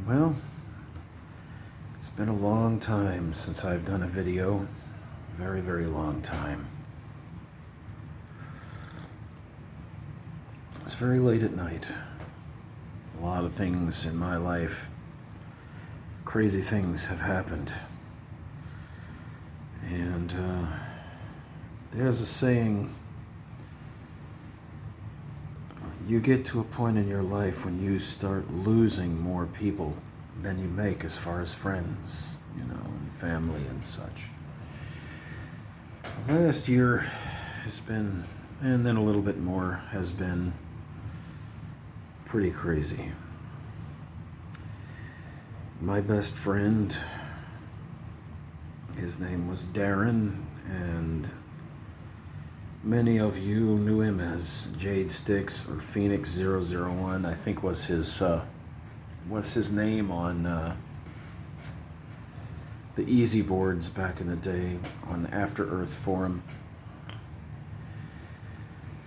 Well, it's been a long time since I've done a video. Very, very long time. It's very late at night. A lot of things in my life, crazy things have happened. And there's a saying, you get to a point in your life when you start losing more people than you make as far as friends, and family and such. The last year has been, and then a little bit more, has been pretty crazy. My best friend, his name was Darren, and many of you knew him as Jade Sticks or Phoenix 001, I think was his name on the Easy boards back in the day on After Earth forum.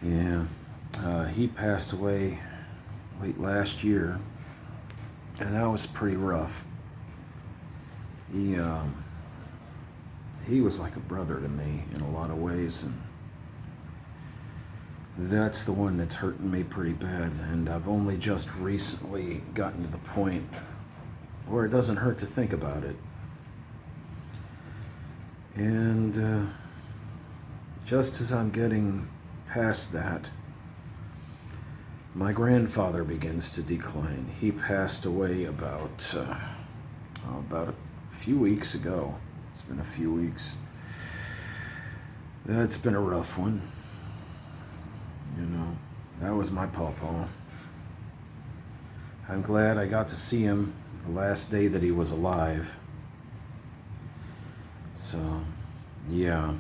Yeah, he passed away late last year, and that was pretty rough. He was like a brother to me in a lot of ways, and that's the one that's hurting me pretty bad. And I've only just recently gotten to the point where it doesn't hurt to think about it. And just as I'm getting past that, my grandfather begins to decline. He passed away about a few weeks ago. It's been a few weeks. That's been a rough one. That was my pawpaw. I'm glad I got to see him the last day that he was alive. So, yeah.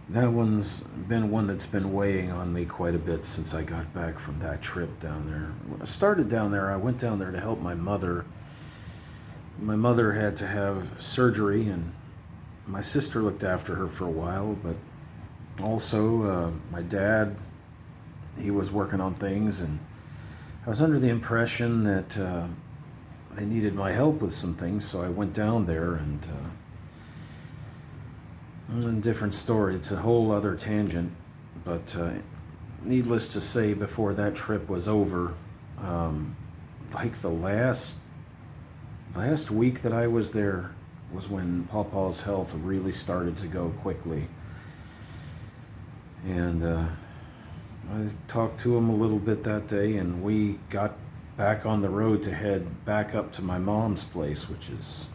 That one's been one that's been weighing on me quite a bit since I got back from that trip down there. When I started down there, I went down there to help my mother. My mother had to have surgery, and my sister looked after her for a while, but also my dad, he was working on things, and I was under the impression that they needed my help with some things, so I went down there, and different story. It's a whole other tangent, but needless to say, before that trip was over, like the last week that I was there was when Pawpaw's health really started to go quickly. And I talked to him a little bit that day, and we got back on the road to head back up to my mom's place, which is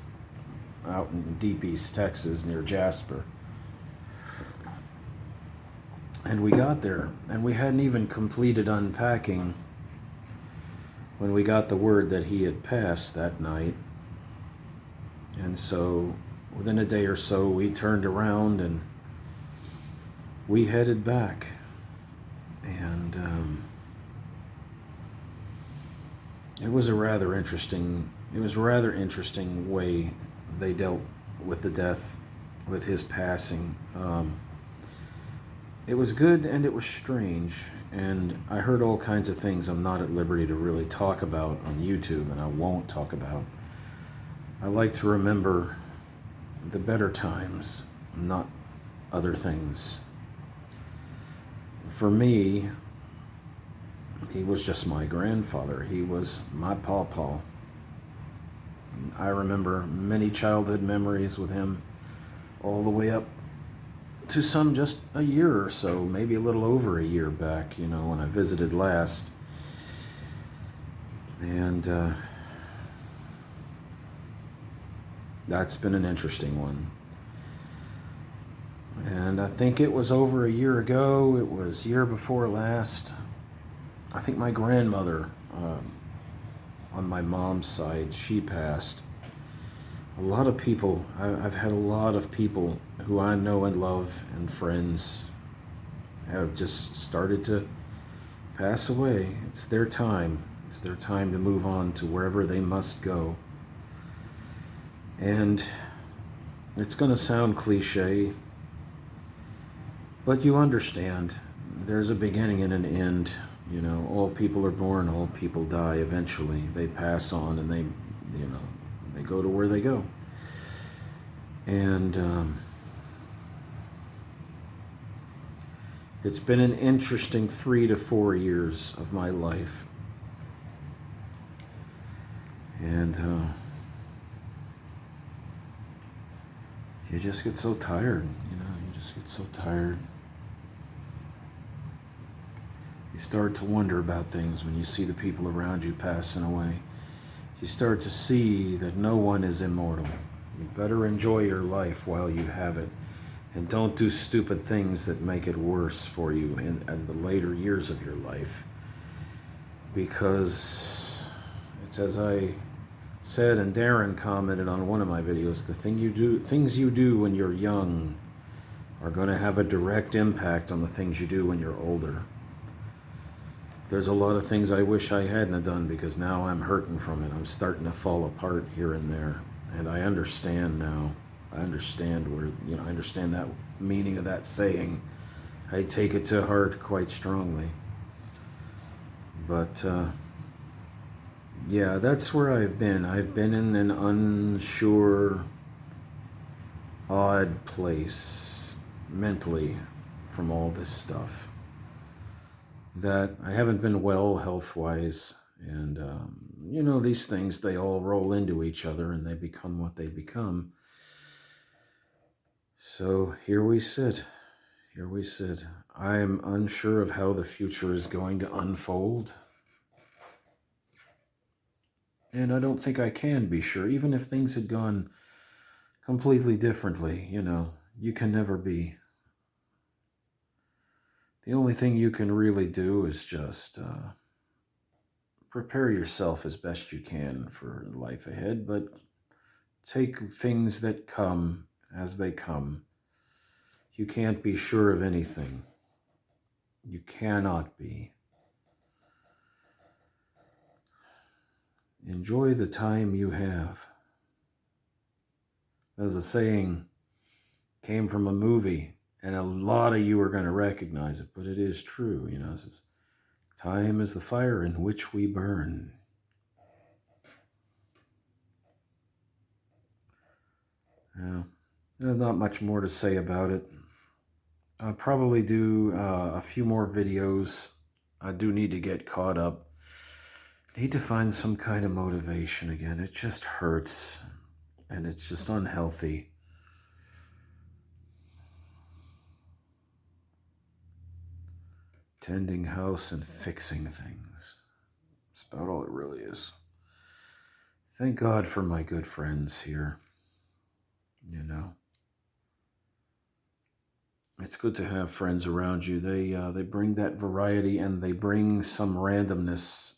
out in Deep East Texas near Jasper. And we got there, and we hadn't even completed unpacking when we got the word that he had passed that night. And so within a day or so, we turned around and we headed back. And it was a rather interesting way they dealt with the death, with his passing. It was good and it was strange, and I heard all kinds of things I'm not at liberty to really talk about on YouTube, and I won't talk about. I like to remember the better times, not other things. For me, he was just my grandfather. He was my pawpaw. I remember many childhood memories with him, all the way up to some just a year or so, maybe a little over a year back, when I visited last. And that's been an interesting one. And I think it was over a year ago. It was year before last. I think my grandmother, on my mom's side, she passed. A lot of people, I've had a lot of people who I know and love and friends have just started to pass away. It's their time. It's their time to move on to wherever they must go. And it's going to sound cliche, but you understand, there's a beginning and an end. You know, all people are born, all people die eventually. They pass on and they go to where they go. And it's been an interesting 3 to 4 years of my life. And you just get so tired, you just get so tired. You start to wonder about things when you see the people around you passing away. You start to see that no one is immortal. You better enjoy your life while you have it. And don't do stupid things that make it worse for you in the later years of your life. Because it's as I said, and Darren commented on one of my videos, things you do when you're young are going to have a direct impact on the things you do when you're older. There's a lot of things I wish I hadn't have done because now I'm hurting from it. I'm starting to fall apart here and there. And I understand now. I understand I understand that meaning of that saying. I take it to heart quite strongly. But, yeah, that's where I've been. I've been in an unsure, odd place mentally from all this stuff. That I haven't been well health-wise. And, these things, they all roll into each other and they become what they become. So here we sit. I'm unsure of how the future is going to unfold. And I don't think I can be sure, even if things had gone completely differently, you can never be. The only thing you can really do is just prepare yourself as best you can for life ahead, but take things that come as they come. You can't be sure of anything. You cannot be. Enjoy the time you have. There's a saying, came from a movie, and a lot of you are going to recognize it, but it is true. It says, time is the fire in which we burn. Yeah, there's not much more to say about it. I'll probably do a few more videos. I do need to get caught up. Need to find some kind of motivation again. It just hurts, and it's just unhealthy. Tending house and fixing things. That's about all it really is. Thank God for my good friends here. It's good to have friends around you. They bring that variety and they bring some randomness,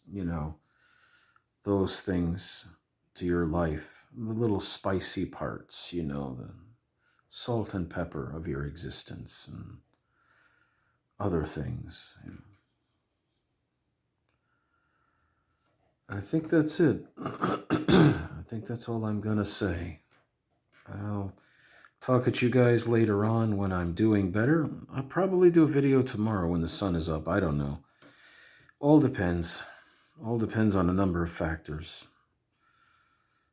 those things to your life. The little spicy parts, the salt and pepper of your existence and other things. I think that's it. I think that's all I'm going to say. I'll talk at you guys later on when I'm doing better. I'll probably do a video tomorrow when the sun is up. I don't know. All depends. All depends on a number of factors.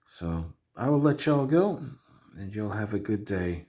So I will let y'all go, and you'll have a good day.